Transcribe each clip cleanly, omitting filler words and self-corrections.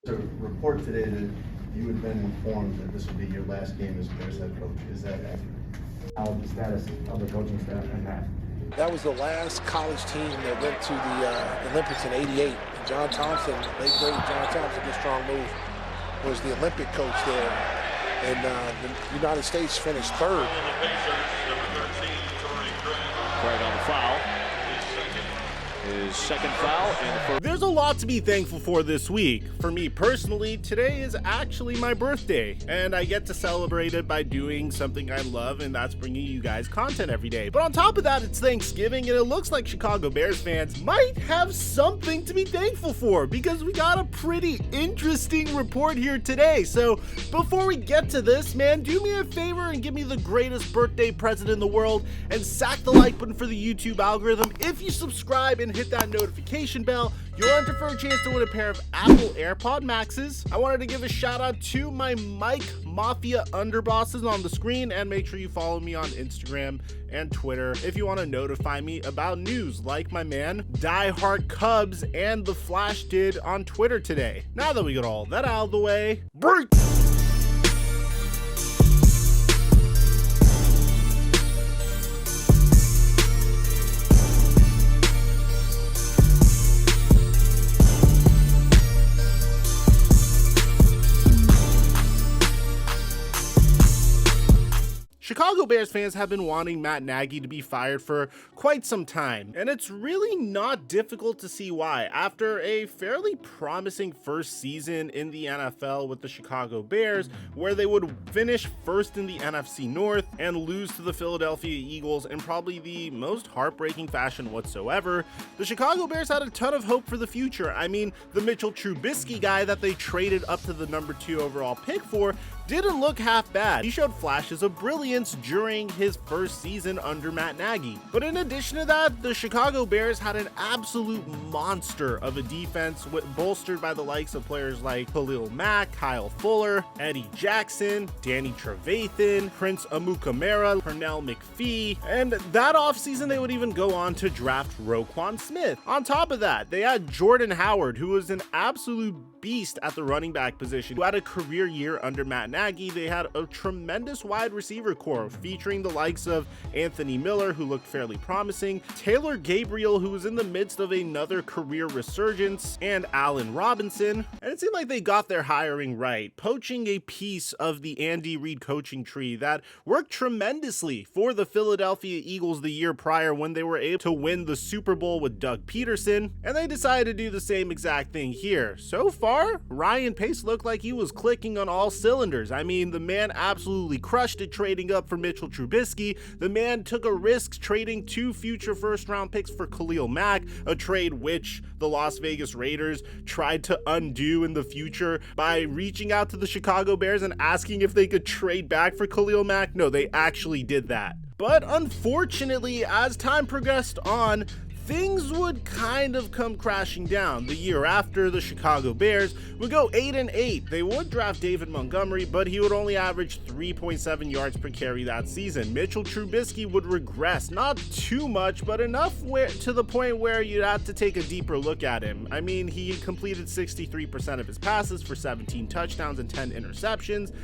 A report today that you had been informed that this would be your last game as Bears head coach. Is that accurate? How the status of the coaching staff and that? That was the last college team that went to the Olympics in '88. John Thompson, late great John Thompson, good strong move, was the Olympic coach there. And the United States finished third. Right on the foul. His second foul and the first. There's a lot to be thankful for this week. For me personally, today is actually my birthday, and I get to celebrate it by doing something I love, and that's bringing you guys content every day. But on top of that, it's Thanksgiving, and it looks like Chicago Bears fans might have something to be thankful for, because we got a pretty interesting report here today. So before we get to this, man, do me a favor and give me the greatest birthday present in the world, and sack the like button for the YouTube algorithm. If you subscribe and hit that notification bell, you'll enter for a chance to win a pair of Apple AirPod Maxes. I wanted to give a shout out to my Mike Mafia underbosses on the screen, and make sure you follow me on Instagram and Twitter if you want to notify me about news like my man Die Hard Cubs and The Flash did on Twitter today. Now that we got all that out of the way, break! Chicago Bears fans have been wanting Matt Nagy to be fired for quite some time, and it's really not difficult to see why. After a fairly promising first season in the NFL with the Chicago Bears, where they would finish first in the NFC North and lose to the Philadelphia Eagles in probably the most heartbreaking fashion whatsoever, the Chicago Bears had a ton of hope for the future. I mean, the Mitchell Trubisky guy that they traded up to the number 2 overall pick for didn't look half bad. He showed flashes of brilliance during his first season under Matt Nagy. But in addition to that, the Chicago Bears had an absolute monster of a defense bolstered by the likes of players like Khalil Mack, Kyle Fuller, Eddie Jackson, Danny Trevathan, Prince Amukamara, Pernell McPhee, and that offseason they would even go on to draft Roquan Smith. On top of that, they had Jordan Howard, who was an absolute beast at the running back position, who had a career year under Matt Nagy. They had a tremendous wide receiver core featuring the likes of Anthony Miller, who looked fairly promising, Taylor Gabriel, who was in the midst of another career resurgence, and Allen Robinson. And it seemed like they got their hiring right, poaching a piece of the Andy Reid coaching tree that worked tremendously for the Philadelphia Eagles the year prior when they were able to win the Super Bowl with Doug Peterson, and they decided to do the same exact thing here. So far, Ryan Pace looked like he was clicking on all cylinders. I mean, the man absolutely crushed it trading up for Mitchell Trubisky. The man took a risk trading 2 future first-round picks for Khalil Mack, a trade which the Las Vegas Raiders tried to undo in the future by reaching out to the Chicago Bears and asking if they could trade back for Khalil Mack. No, they actually did that. But unfortunately, as time progressed on, things would kind of come crashing down. The year after, the Chicago Bears would go 8-8. They would draft David Montgomery, but he would only average 3.7 yards per carry that season. Mitchell Trubisky would regress, not too much, but enough to the point where you'd have to take a deeper look at him. I mean, he completed 63% of his passes for 17 touchdowns and 10 interceptions.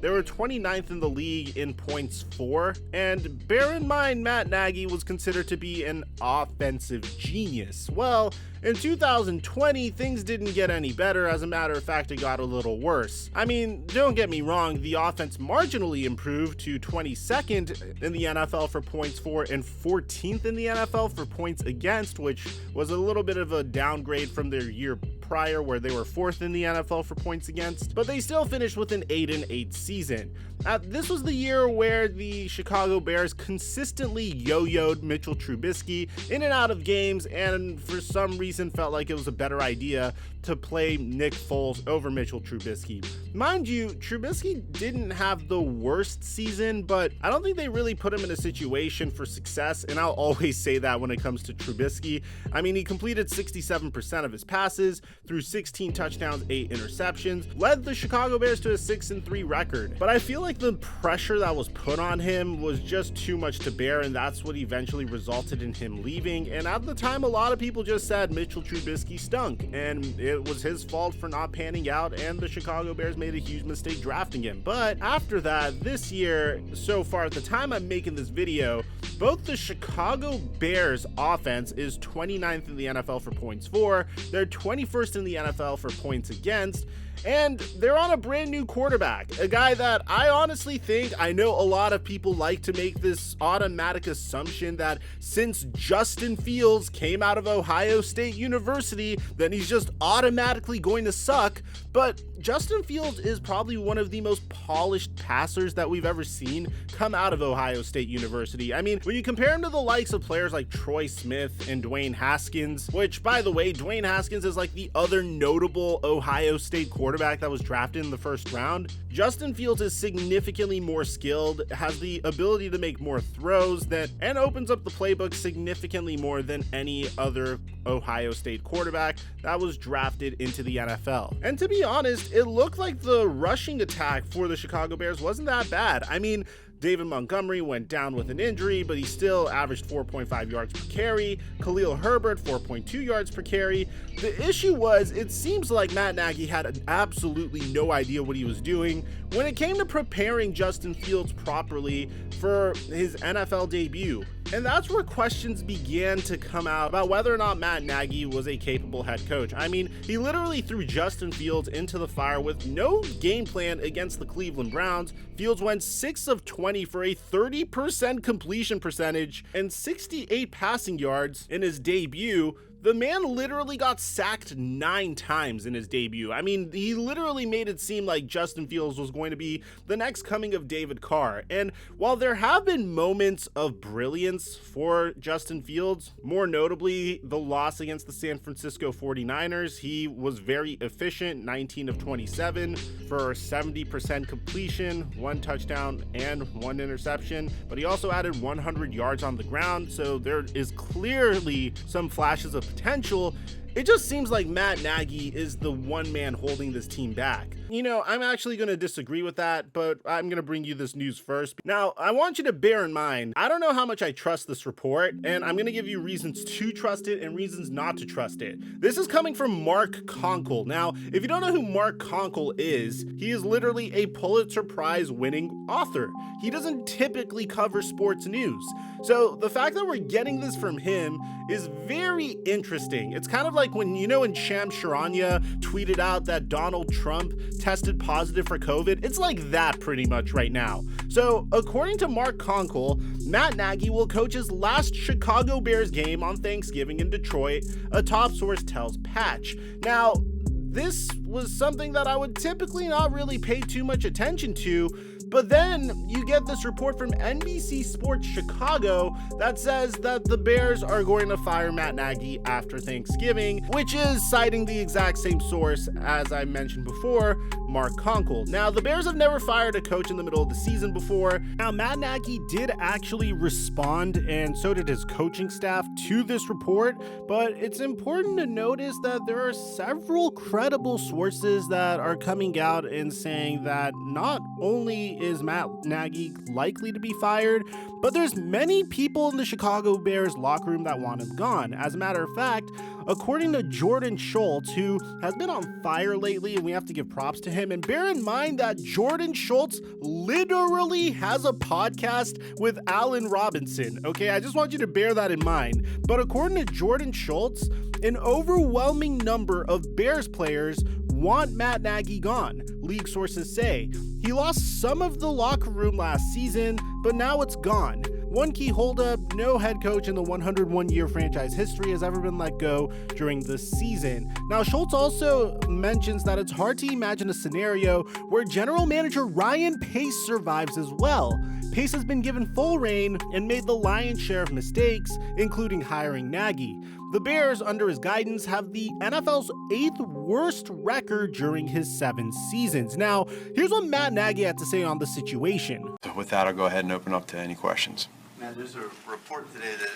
They were 29th in the league in points for, and bear in mind, Matt Nagy was considered to be an offensive genius. Well, in 2020, things didn't get any better. As a matter of fact, it got a little worse. I mean, don't get me wrong, the offense marginally improved to 22nd in the NFL for points for and 14th in the NFL for points against, which was a little bit of a downgrade from their year prior where they were 4th in the NFL for points against, but they still finished with an 8-8 season. This was the year where the Chicago Bears consistently yo-yoed Mitchell Trubisky in and out of games, and for some reason felt like it was a better idea to play Nick Foles over Mitchell Trubisky. Mind you, Trubisky didn't have the worst season, but I don't think they really put him in a situation for success, and I'll always say that when it comes to Trubisky. I mean, he completed 67% of his passes, threw 16 touchdowns, 8 interceptions, led the Chicago Bears to a 6-3 record. But I feel like the pressure that was put on him was just too much to bear, and that's what eventually resulted in him leaving. And at the time, a lot of people just said Mitchell Trubisky stunk, and it was his fault for not panning out, and the Chicago Bears made a huge mistake drafting him. But after that, this year, so far at the time I'm making this video, both the Chicago Bears offense is 29th in the NFL for points for, they're 21st in the NFL for points against, and they're on a brand new quarterback, a guy that I honestly think, I know a lot of people like to make this automatic assumption that since Justin Fields came out of Ohio State University, then he's just automatically going to suck. But Justin Fields is probably one of the most polished passers that we've ever seen come out of Ohio State University. I mean, when you compare him to the likes of players like Troy Smith and Dwayne Haskins, which, by the way, Dwayne Haskins is like the other notable Ohio State quarterback that was drafted in the first round, Justin Fields is significantly more skilled, has the ability to make more throws and opens up the playbook significantly more than any other Ohio State quarterback that was drafted into the NFL. And to be honest, it looked like the rushing attack for the Chicago Bears wasn't that bad. I mean, David Montgomery went down with an injury, but he still averaged 4.5 yards per carry. Khalil Herbert, 4.2 yards per carry. The issue was, it seems like Matt Nagy had absolutely no idea what he was doing when it came to preparing Justin Fields properly for his NFL debut. And that's where questions began to come out about whether or not Matt Nagy was a capable head coach. I mean, he literally threw Justin Fields into the fire with no game plan against the Cleveland Browns. Fields went 6 of 20 for a 30% completion percentage and 68 passing yards in his debut. The man literally got sacked 9 times in his debut. I mean, he literally made it seem like Justin Fields was going to be the next coming of David Carr. And while there have been moments of brilliance for Justin Fields, more notably the loss against the San Francisco 49ers, he was very efficient, 19 of 27 for 70% completion, 1 touchdown and 1 interception. But he also added 100 yards on the ground, so there is clearly some flashes of potential. It just seems like Matt Nagy is the one man holding this team back. You know, I'm actually going to disagree with that, but I'm going to bring you this news first. Now, I want you to bear in mind, I don't know how much I trust this report, and I'm going to give you reasons to trust it and reasons not to trust it. This is coming from Mark Conkle. Now, if you don't know who Mark Conkle is, he is literally a Pulitzer Prize winning author. He doesn't typically cover sports news. So the fact that we're getting this from him is very interesting. It's kind of like when, you know, when Shams Charania tweeted out that Donald Trump tested positive for COVID. It's like that pretty much right now. So according to Mark Conkle, Matt Nagy will coach his last Chicago Bears game on Thanksgiving in Detroit, a top source tells Patch. Now, this was something that I would typically not really pay too much attention to, but then you get this report from NBC Sports Chicago that says that the Bears are going to fire Matt Nagy after Thanksgiving, which is citing the exact same source as I mentioned before, Mark Conkle. Now, the Bears have never fired a coach in the middle of the season before. Now, Matt Nagy did actually respond, and so did his coaching staff, to this report, but it's important to notice that there are several credible sources that are coming out and saying that not only is Matt Nagy likely to be fired, but there's many people in the Chicago Bears locker room that want him gone. As a matter of fact, according to Jordan Schultz, who has been on fire lately, and we have to give props to him, and bear in mind that Jordan Schultz literally has a podcast with Allen Robinson, okay? I just want you to bear that in mind. But according to Jordan Schultz, an overwhelming number of Bears players want Matt Nagy gone, league sources say. He lost some of the locker room last season, but now it's gone. One key holdup, no head coach in the 101-year franchise history has ever been let go during the season. Now, Schultz also mentions that it's hard to imagine a scenario where general manager Ryan Pace survives as well. Pace has been given full reign and made the lion's share of mistakes, including hiring Nagy. The Bears, under his guidance, have the NFL's 8th worst record during his 7 seasons. Now, here's what Matt Nagy had to say on the situation. So with that, I'll go ahead and open up to any questions. Matt, there's a report today that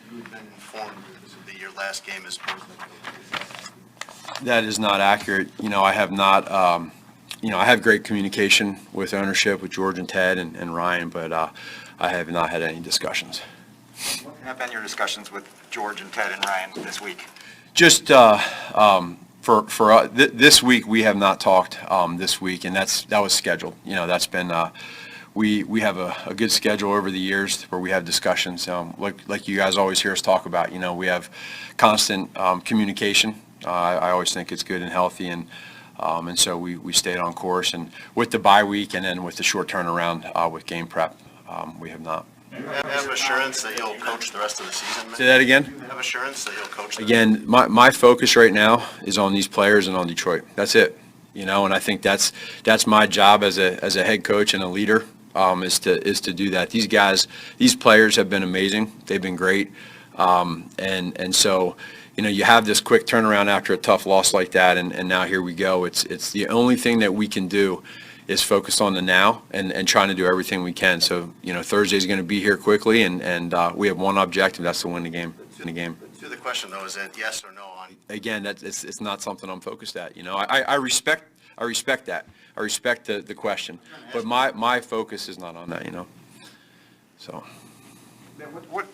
you had been informed that this would be your last game as sports head coach. That is not accurate. I have not, I have great communication with ownership, with George and Ted and Ryan, but I have not had any discussions. What have been your discussions with George and Ted and Ryan this week? Just for this week, we have not talked this week, and that was scheduled. That's been we have a good schedule over the years where we have discussions. Like you guys always hear us talk about. We have constant communication. I always think it's good and healthy, and so we stayed on course. And with the bye week, and then with the short turnaround with game prep, we have not. You have assurance that you'll coach the rest of the season, man? Say that again? You have assurance that you'll coach them? Again, my focus right now is on these players and on Detroit. That's it. And I think that's my job as a head coach and a leader, is to do that. These guys, these players have been amazing. They've been great. And so, you have this quick turnaround after a tough loss like that, and now here we go. It's the only thing that we can do is focus on the now and trying to do everything we can. So, Thursday's going to be here quickly, and we have one objective, that's to win the game. To the question, though, is it yes or no on? Again, it's not something I'm focused at. I respect that. I respect the question, but my focus is not on that. So. What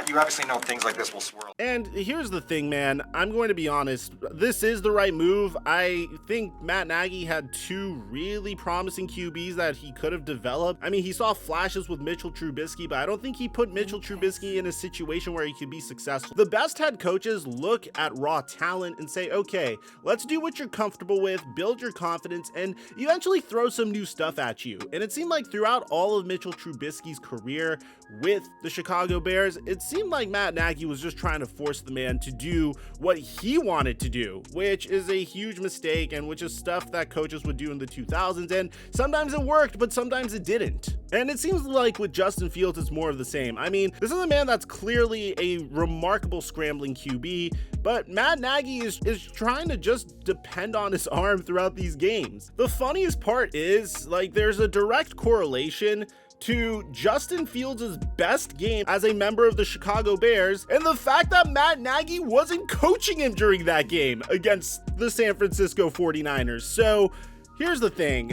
you obviously know things like this will swirl. And here's the thing, man. I'm going to be honest. This is the right move. I think Matt Nagy had two really promising QBs that he could have developed. I mean, he saw flashes with Mitchell Trubisky, but I don't think he put Mitchell Trubisky in a situation where he could be successful. The best head coaches look at raw talent and say, okay, let's do what you're comfortable with, build your confidence, and eventually throw some new stuff at you. And it seemed like throughout all of Mitchell Trubisky's career with the Chicago Bears, it seemed like Matt Nagy was just trying to force the man to do what he wanted to do, which is a huge mistake, and which is stuff that coaches would do in the 2000s, and sometimes it worked, but sometimes it didn't. And it seems like with Justin Fields, it's more of the same. I mean, this is a man that's clearly a remarkable scrambling QB, but Matt Nagy is trying to just depend on his arm throughout these games. The funniest part is, like, there's a direct correlation to Justin Fields' best game as a member of the Chicago Bears and the fact that Matt Nagy wasn't coaching him during that game against the San Francisco 49ers. So here's the thing.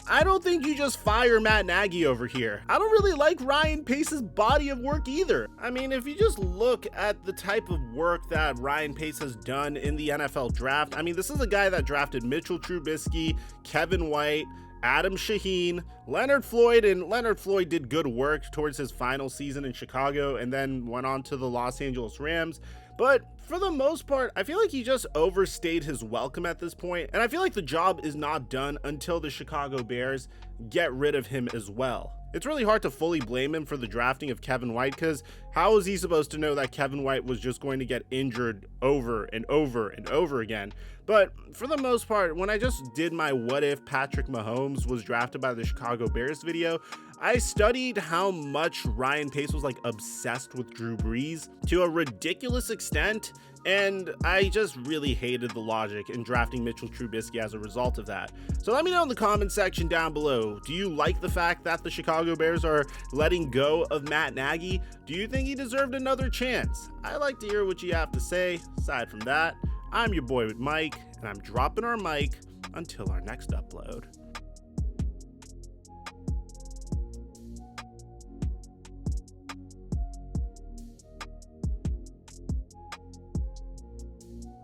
I don't think you just fire Matt Nagy over here. I don't really like Ryan Pace's body of work either. I mean, if you just look at the type of work that Ryan Pace has done in the NFL draft, I mean, this is a guy that drafted Mitchell Trubisky, Kevin White, Adam Shaheen, Leonard Floyd, and Leonard Floyd did good work towards his final season in Chicago and then went on to the Los Angeles Rams. But for the most part, I feel like he just overstayed his welcome at this point, and I feel like the job is not done until the Chicago Bears get rid of him as well. It's really hard to fully blame him for the drafting of Kevin White, because how was he supposed to know that Kevin White was just going to get injured over and over and over again? But for the most part, when I just did my what if Patrick Mahomes was drafted by the Chicago Bears video, I studied how much Ryan Pace was like obsessed with Drew Brees to a ridiculous extent, and I just really hated the logic in drafting Mitchell Trubisky as a result of that. So let me know in the comment section down below. Do you like the fact that the Chicago Bears are letting go of Matt Nagy? Do you think he deserved another chance? I'd like to hear what you have to say. Aside from that, I'm your boy with Mike, and I'm dropping our mic until our next upload.